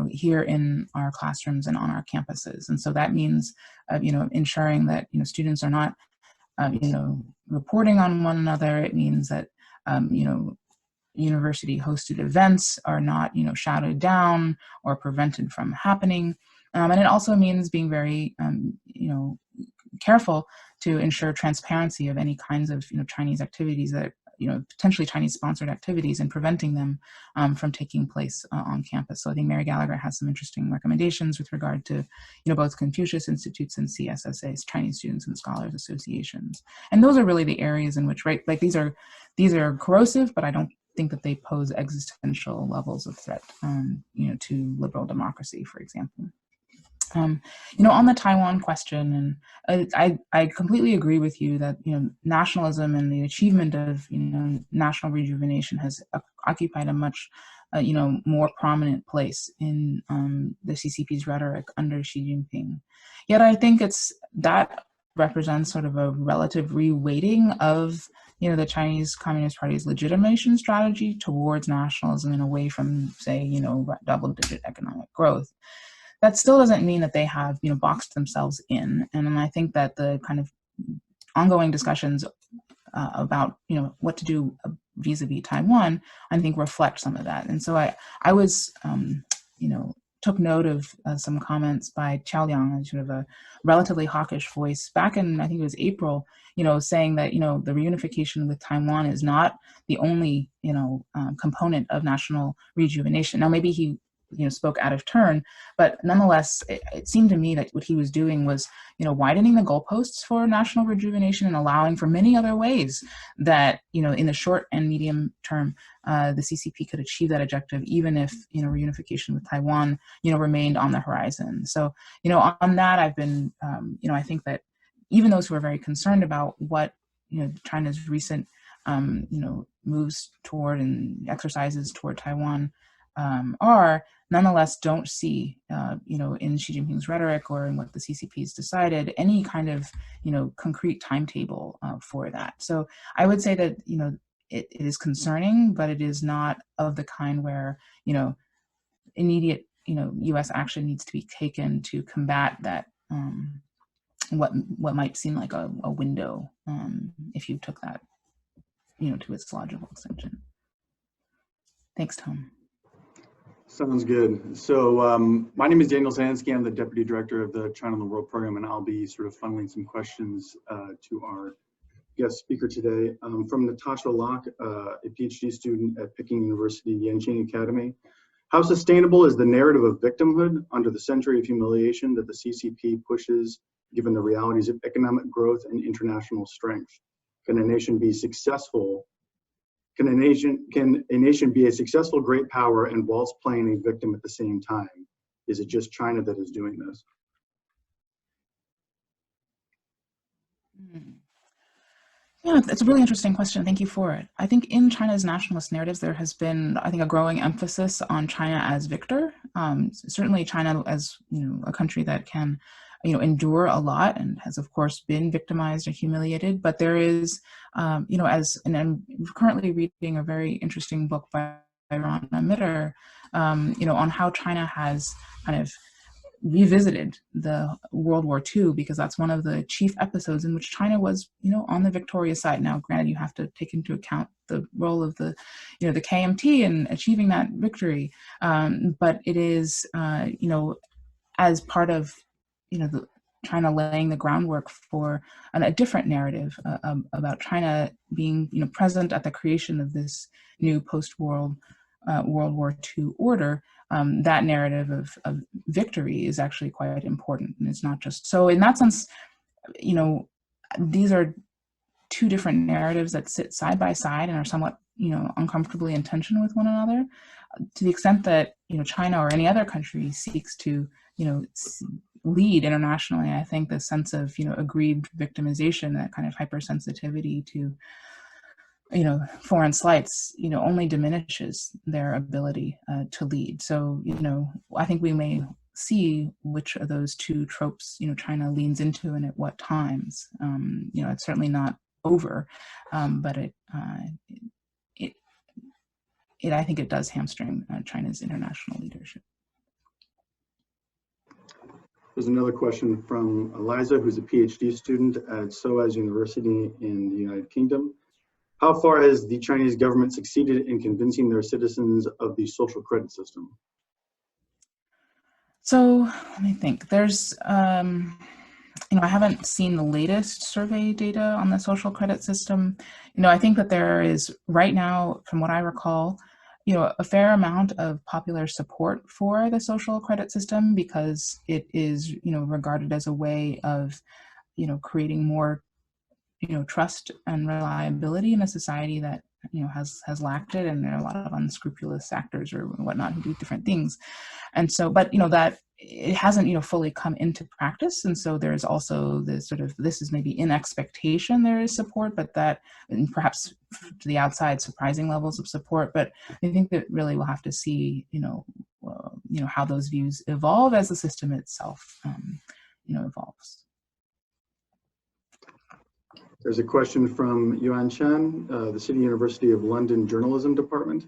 here in our classrooms and on our campuses. And so that means, ensuring that, students are not, reporting on one another. It means that, university hosted events are not, shouted down or prevented from happening. And it also means being very, careful to ensure transparency of any kinds of, Chinese activities that, potentially Chinese-sponsored activities, and preventing them from taking place on campus. So I think Mary Gallagher has some interesting recommendations with regard to, both Confucius Institutes and CSSAs, Chinese Students and Scholars Associations. And those are really the areas in which, right, like these are corrosive, but I don't think that they pose existential levels of threat, to liberal democracy, for example. On the Taiwan question, and I completely agree with you that, nationalism and the achievement of, national rejuvenation has occupied a much, more prominent place in the CCP's rhetoric under Xi Jinping. Yet I think that represents sort of a relative reweighting of, the Chinese Communist Party's legitimation strategy towards nationalism and away from, say, double-digit economic growth. That still doesn't mean that they have, boxed themselves in. And I think that the kind of ongoing discussions about, what to do vis-a-vis Taiwan, I think reflect some of that. And so I was, took note of some comments by Qiao Liang, sort of a relatively hawkish voice back in, I think it was April, saying that, the reunification with Taiwan is not the only, component of national rejuvenation. Now, maybe he spoke out of turn, but nonetheless, it seemed to me that what he was doing was, widening the goalposts for national rejuvenation and allowing for many other ways that, in the short and medium term, the CCP could achieve that objective, even if, reunification with Taiwan, remained on the horizon. So, on that, I've been, I think that even those who are very concerned about what, China's recent, moves toward and exercises toward Taiwan, are, nonetheless don't see, in Xi Jinping's rhetoric or in what the CCP's decided, any kind of, concrete timetable for that. So I would say that, it is concerning, but it is not of the kind where, immediate, U.S. action needs to be taken to combat that, what might seem like a window, if you took that, to its logical extension. Thanks, Tom. Sounds good. So my name is Daniel Zansky. I'm the Deputy Director of the China in the World Program, and I'll be sort of funneling some questions to our guest speaker today. From Natasha Locke, a PhD student at Peking University Yanqing Academy. How sustainable is the narrative of victimhood under the century of humiliation that the CCP pushes, given the realities of economic growth and international strength? Can a nation be successful? Can a nation be a successful great power and whilst playing a victim at the same time? Is it just China that is doing this? Yeah, it's a really interesting question. Thank you for it. I think in China's nationalist narratives, there has been, I think, a growing emphasis on China as victor. Certainly China as, a country that can, endure a lot and has, of course, been victimized and humiliated. But there is, and I'm currently reading a very interesting book by Rana Mitter, on how China has kind of revisited the World War II, because that's one of the chief episodes in which China was, on the victorious side. Now, granted, you have to take into account the role of the, the KMT in achieving that victory. But it is, as part of, the China laying the groundwork for a different narrative about China being, present at the creation of this new post-World World War II order. That narrative of victory is actually quite important. And it's not just, so in that sense, these are two different narratives that sit side by side and are somewhat, uncomfortably in tension with one another. To the extent that, China or any other country seeks to, lead internationally, I think the sense of, aggrieved victimization, that kind of hypersensitivity to, foreign slights, only diminishes their ability to lead. So, I think we may see which of those two tropes, China leans into and at what times. It's certainly not over, but I think it does hamstring China's international leadership. There's another question from Eliza, who's a PhD student at SOAS University in the United Kingdom. How far has the Chinese government succeeded in convincing their citizens of the social credit system? So let me think. There's, I haven't seen the latest survey data on the social credit system. I think that there is right now, from what I recall, a fair amount of popular support for the social credit system because it is, regarded as a way of, creating more, trust and reliability in a society that, has lacked it, and there are a lot of unscrupulous actors or whatnot who do different things. And so, but, that it hasn't, fully come into practice. And so there's also this sort of, this is maybe in expectation there is support, but that, and perhaps to the outside, surprising levels of support. But I think that really we'll have to see, how those views evolve as the system itself, evolves. There's a question from Yuan Chen, the City University of London Journalism Department.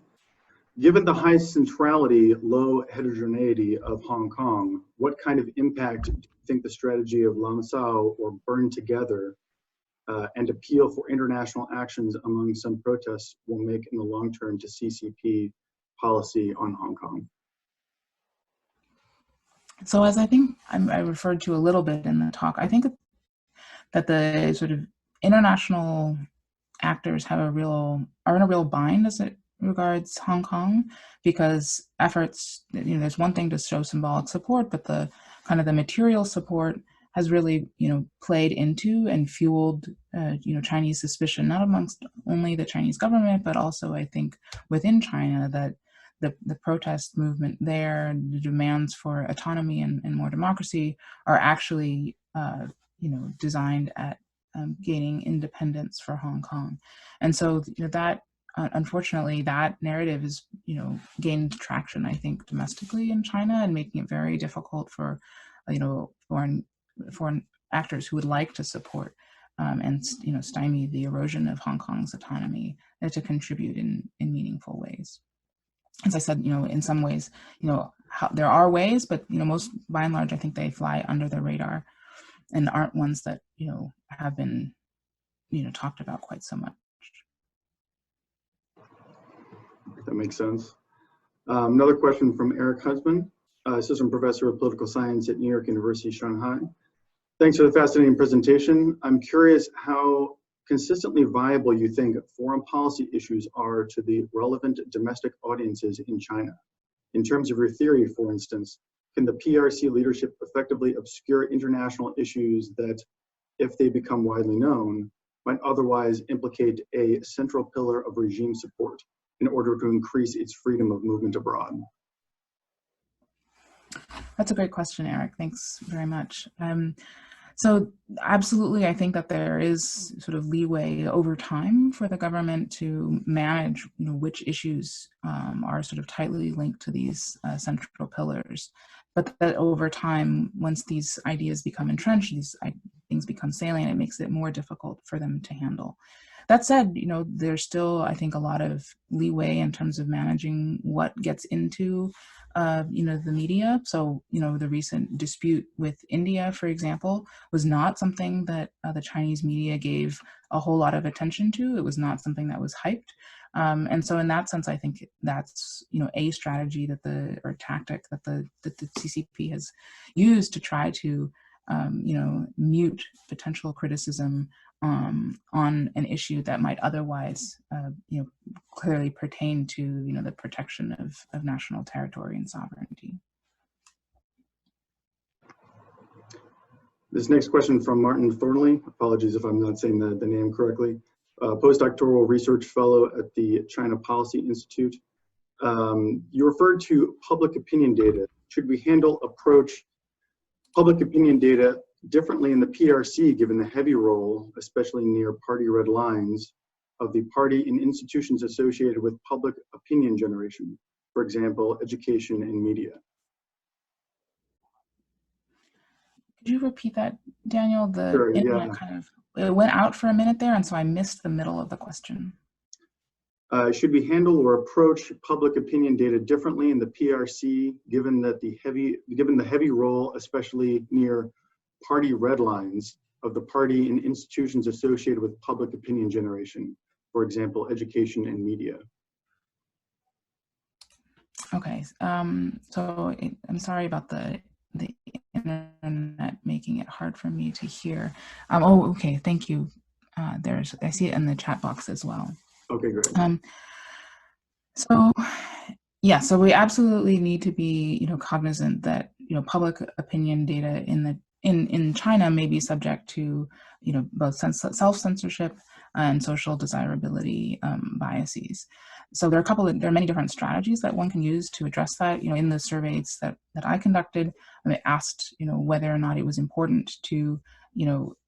Given the high centrality, low heterogeneity of Hong Kong, what kind of impact do you think the strategy of Lam Sao or burn together and appeal for international actions among some protests will make in the long term to CCP policy on Hong Kong? So as I think I referred to a little bit in the talk, I think that the sort of international actors are in a real bind as it regards Hong Kong, because efforts, there's one thing to show symbolic support, but the kind of the material support has really, played into and fueled, Chinese suspicion, not amongst only the Chinese government, but also I think within China, that the protest movement there, the demands for autonomy and more democracy are actually, designed at gaining independence for Hong Kong. And so, that unfortunately, that narrative is, gained traction, I think, domestically in China, and making it very difficult for, foreign actors who would like to support and stymie the erosion of Hong Kong's autonomy to contribute in meaningful ways. As I said, in some ways, there are ways, but most, by and large, I think they fly under the radar and aren't ones that have been talked about quite so much. That makes sense. Another question from Eric Husband, assistant professor of political science at New York University, Shanghai. Thanks for the fascinating presentation. I'm curious how consistently viable you think foreign policy issues are to the relevant domestic audiences in China. In terms of your theory, for instance, can the PRC leadership effectively obscure international issues that, if they become widely known, might otherwise implicate a central pillar of regime support in order to increase its freedom of movement abroad? That's a great question, Eric. Thanks very much. So absolutely, I think that there is sort of leeway over time for the government to manage, which issues are sort of tightly linked to these central pillars. But that over time, once these ideas become entrenched, these things become salient, it makes it more difficult for them to handle. That said, there's still, I think, a lot of leeway in terms of managing what gets into the media. So, the recent dispute with India, for example, was not something that the Chinese media gave a whole lot of attention to. It was not something that was hyped. And so in that sense, I think that's, a strategy or tactic that the CCP has used to try to, mute potential criticism on an issue that might otherwise, clearly pertain to, the protection of national territory and sovereignty. This next question from Martin Thornley. Apologies if I'm not saying the name correctly. Postdoctoral research fellow at the China Policy Institute. You referred to public opinion data. Should we approach public opinion data differently in the PRC, given the heavy role, especially near party red lines, of the party and institutions associated with public opinion generation, for example, education and media? Could you repeat that, Daniel? The Sure, internet it went out for a minute there, and so I missed the middle of the question. Should we handle or approach public opinion data differently in the PRC, given the heavy role, especially near party red lines, of the party and institutions associated with public opinion generation, for example, education and media? Okay, so I'm sorry about the internet making it hard for me to hear. Oh, okay, thank you. I see it in the chat box as well. Okay, great. So yeah, so we absolutely need to be, cognizant that, public opinion data in China may be subject to, both self-censorship and social desirability biases. So there are many different strategies that one can use to address that. In the surveys that I conducted, I asked, whether or not it was important to,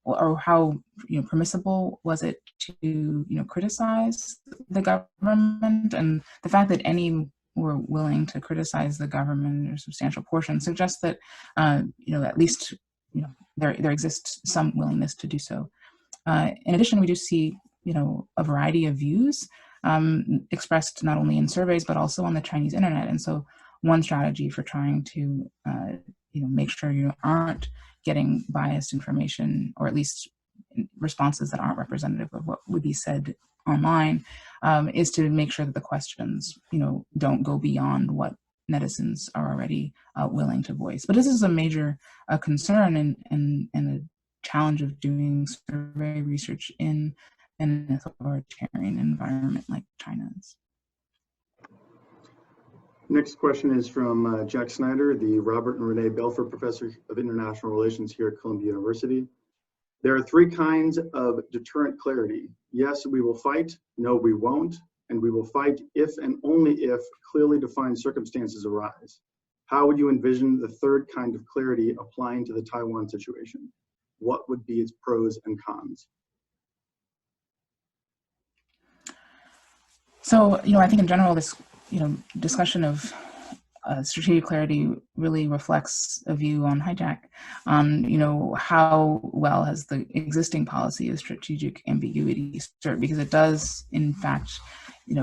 or how, permissible was it to, criticize the government. And the fact that any were willing to criticize the government in a substantial portion suggests that, at least, there exists some willingness to do so. In addition, we do see, a variety of views expressed not only in surveys, but also on the Chinese internet. And so one strategy for trying to, make sure you aren't getting biased information, or at least responses that aren't representative of what would be said online, is to make sure that the questions, don't go beyond what netizens are already willing to voice. But this is a major concern and a challenge of doing survey research in an authoritarian environment like China's. Next question is from Jack Snyder, the Robert and Renee Belfer Professor of International Relations here at Columbia University. There are three kinds of deterrent clarity. Yes, we will fight. No, we won't. And we will fight if and only if clearly defined circumstances arise. How would you envision the third kind of clarity applying to the Taiwan situation? What would be its pros and cons? So, I think in general, this, discussion of strategic clarity really reflects a view on hijack on, how well has the existing policy of strategic ambiguity served, because it does, in fact,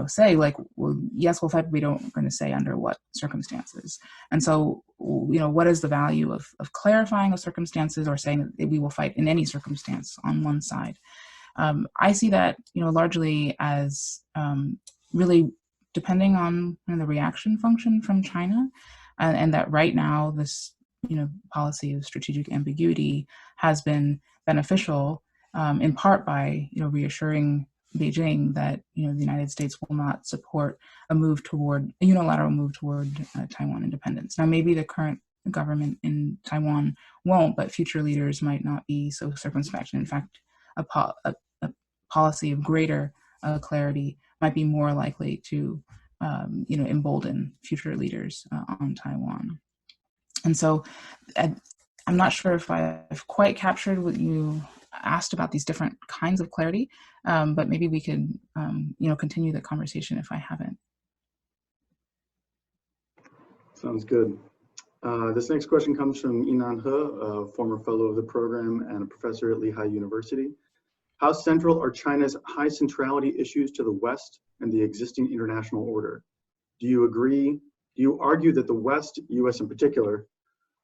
say like, well, yes, we'll fight, but we're going to say under what circumstances. And so, what is the value of clarifying the circumstances or saying that we will fight in any circumstance on one side? I see that, largely as really depending on the reaction function from China, and that right now this policy of strategic ambiguity has been beneficial in part by reassuring Beijing that the United States will not support a unilateral move toward Taiwan independence. Now, maybe the current government in Taiwan won't, but future leaders might not be so circumspect. In fact, a policy of greater clarity might be more likely to embolden future leaders on Taiwan. And so I'm not sure if I've quite captured what you asked about these different kinds of clarity, but maybe we could continue the conversation if I haven't. Sounds good. This next question comes from Yinan He, a former fellow of the program and a professor at Lehigh University. How central are China's high centrality issues to the West and the existing international order? Do you agree? Do you argue that the West, US in particular,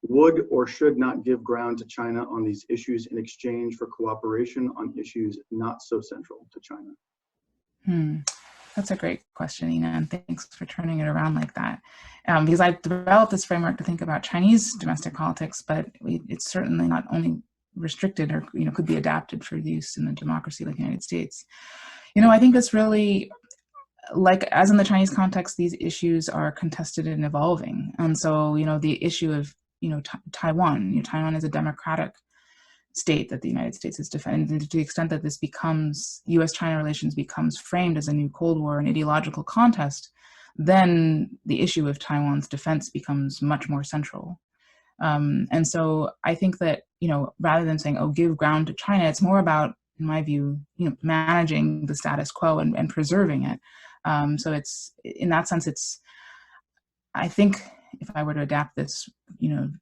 would or should not give ground to China on these issues in exchange for cooperation on issues not so central to China? That's a great question, Ina, and thanks for turning it around like that. Because I developed this framework to think about Chinese domestic politics, but it's certainly not only restricted or could be adapted for use in a democracy like the United States. I think it's really, like as in the Chinese context, these issues are contested and evolving. And so, the issue of, Taiwan, Taiwan is a democratic state that the United States is defending. To the extent that this becomes, US-China relations becomes framed as a new Cold War, an ideological contest, then the issue of Taiwan's defense becomes much more central. And so I think that, rather than saying, oh, give ground to China, it's more about, in my view, managing the status quo and preserving it. So it's, in that sense, I think if I were to adapt this,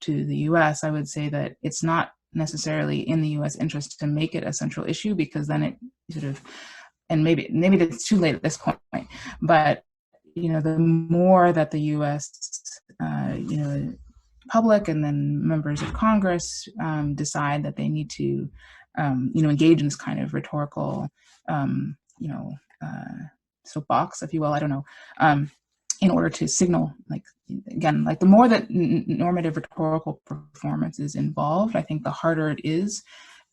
to the US, I would say that it's not necessarily in the US interest to make it a central issue, because then it sort of, and maybe it's too late at this point, but, the more that the US, public and then members of Congress decide that they need to, engage in this kind of rhetorical, soapbox, if you will, I don't know, in order to signal, the more that normative rhetorical performance is involved, I think the harder it is,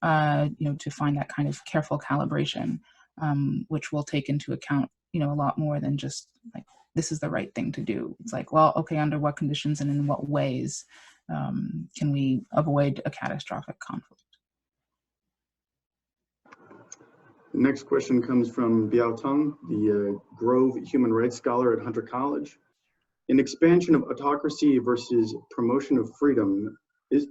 to find that kind of careful calibration, which will take into account, a lot more than just like, this is the right thing to do. It's like, well, okay, under what conditions and in what ways can we avoid a catastrophic conflict? The next question comes from Biao Teng, the Grove human rights scholar at Hunter College. In expansion of autocracy versus promotion of freedom, is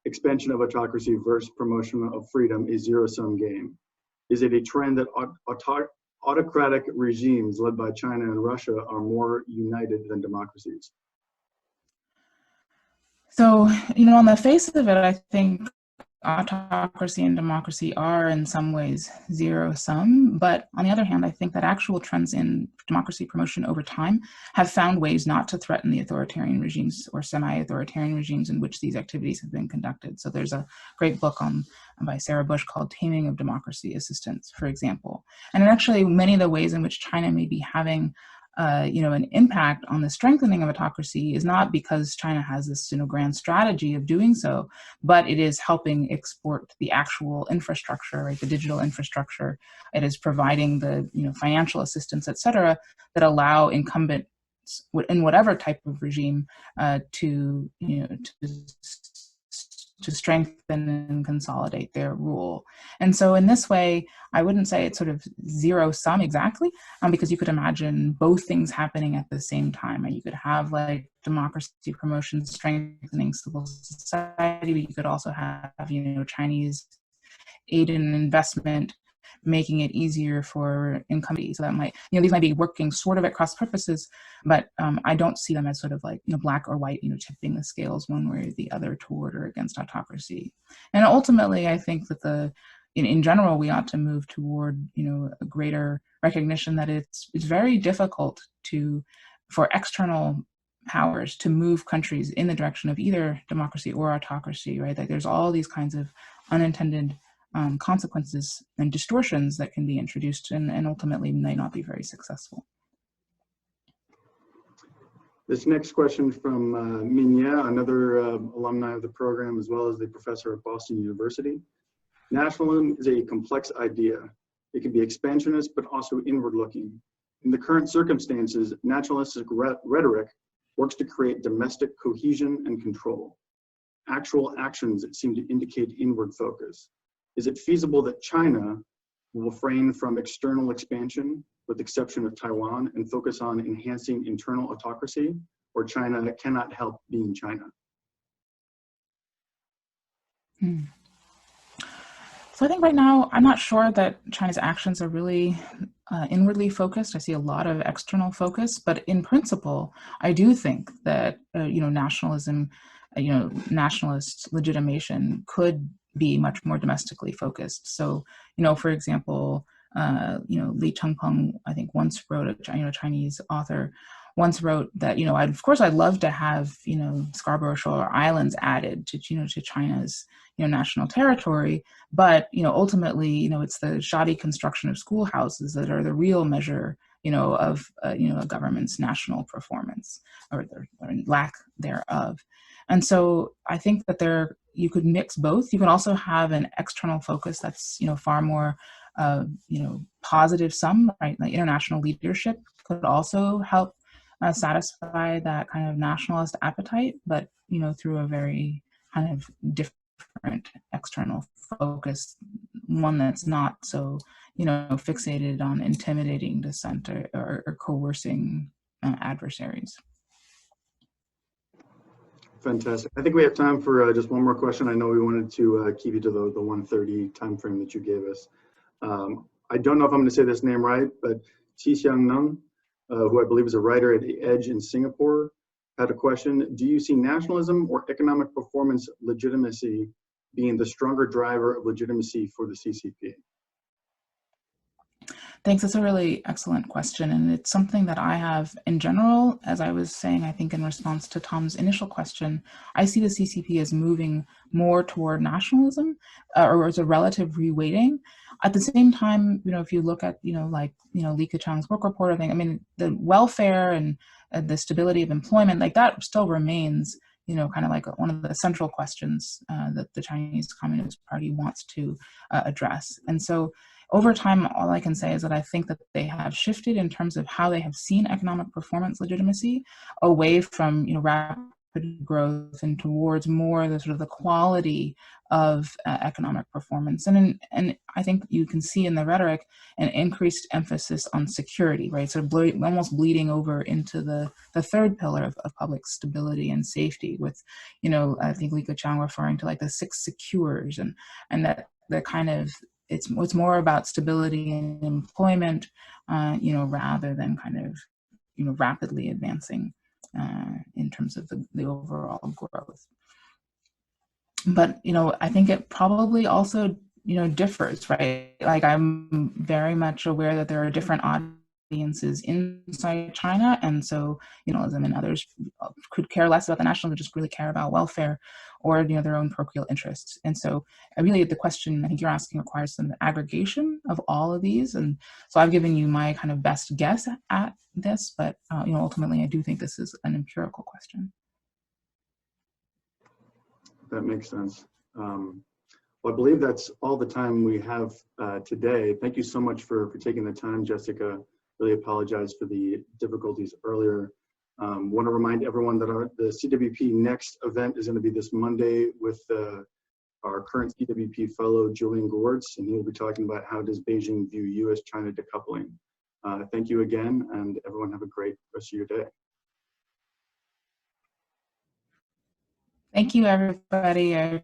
expansion of autocracy versus promotion of freedom a zero-sum game? Is it a trend that autocratic regimes led by China and Russia are more united than democracies? So, on the face of it, I think autocracy and democracy are in some ways zero sum, but on the other hand, I think that actual trends in democracy promotion over time have found ways not to threaten the authoritarian regimes or semi-authoritarian regimes in which these activities have been conducted. So there's a great book by Sarah Bush called Taming of Democracy Assistance, for example. And actually many of the ways in which China may be having an impact on the strengthening of autocracy is not because China has this grand strategy of doing so, but it is helping export the actual infrastructure, right, the digital infrastructure. It is providing the financial assistance, et cetera, that allow incumbents in whatever type of regime to strengthen and consolidate their rule. And so in this way, I wouldn't say it's sort of zero sum exactly, because you could imagine both things happening at the same time. You could have like democracy promotion strengthening civil society, but you could also have, Chinese aid and investment making it easier for incumbents. So that might, these might be working sort of at cross purposes, but I don't see them as sort of like, black or white, tipping the scales one way or the other toward or against autocracy. And ultimately, I think that in general, we ought to move toward, a greater recognition that it's very difficult for external powers to move countries in the direction of either democracy or autocracy, right? Like there's all these kinds of unintended consequences and distortions that can be introduced and ultimately may not be very successful. This next question from Minya, another alumni of the program, as well as the professor at Boston University. Nationalism is a complex idea. It can be expansionist, but also inward-looking. In the current circumstances, nationalistic rhetoric works to create domestic cohesion and control. Actual actions seem to indicate inward focus. Is it feasible that China will refrain from external expansion, with the exception of Taiwan, and focus on enhancing internal autocracy, or China cannot help being China? So I think right now, I'm not sure that China's actions are really inwardly focused. I see a lot of external focus, but in principle, I do think that, nationalism, nationalist legitimation could be much more domestically focused. So, for example, Li Chengpeng, I think once wrote, a Chinese author, once wrote that, of course, I'd love to have, Scarborough Shoal Islands added to, to China's, national territory. But, ultimately, it's the shoddy construction of schoolhouses that are the real measure, of, a government's national performance or lack thereof. And so I think that you could mix both. You can also have an external focus that's, far more, positive sum, right? Like international leadership could also help satisfy that kind of nationalist appetite, but, through a very kind of different external focus, one that's not so, fixated on intimidating dissent or coercing adversaries. Fantastic. I think we have time for just one more question. I know we wanted to keep you to the 1:30 timeframe that you gave us. I don't know if I'm going to say this name right, but Chi Xiang Nung, who I believe is a writer at Edge in Singapore, had a question. Do you see nationalism or economic performance legitimacy being the stronger driver of legitimacy for the CCP? Thanks. That's a really excellent question. And it's something that I have in general, as I was saying, I think in response to Tom's initial question, I see the CCP as moving more toward nationalism or as a relative reweighting. At the same time, if you look at, Li Keqiang's book report, I think, the welfare and the stability of employment, like that still remains, kind of like one of the central questions that the Chinese Communist Party wants to address. And so over time, all I can say is that I think that they have shifted in terms of how they have seen economic performance legitimacy away from, rapid growth and towards more the sort of the quality of economic performance. And I think you can see in the rhetoric an increased emphasis on security, right? So almost bleeding over into the third pillar of public stability and safety with, I think Li Keqiang referring to like the 6 secures and that the kind of, it's more about stability and employment, rather than kind of, rapidly advancing in terms of the overall growth. But, I think it probably also, differs, right? Like I'm very much aware that there are different audiences inside China. And so, and others could care less about the national, just really care about welfare or, their own parochial interests. And so really the question I think you're asking requires some aggregation of all of these. And so I've given you my kind of best guess at this, but, ultimately I do think this is an empirical question. That makes sense. Well, I believe that's all the time we have today. Thank you so much for taking the time, Jessica. Really apologize for the difficulties earlier. Want to remind everyone that the CWP next event is going to be this Monday with our current CWP fellow, Julian Gordz, and he'll be talking about how does Beijing view U.S.-China decoupling. Thank you again, and everyone have a great rest of your day. Thank you, everybody. I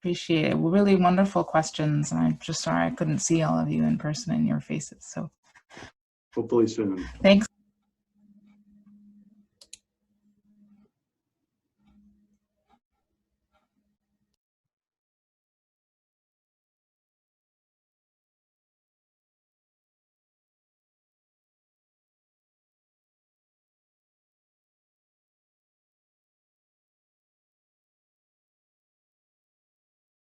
Appreciate it. Really wonderful questions. And I'm just sorry I couldn't see all of you in person and your faces. So Hopefully soon. thanks.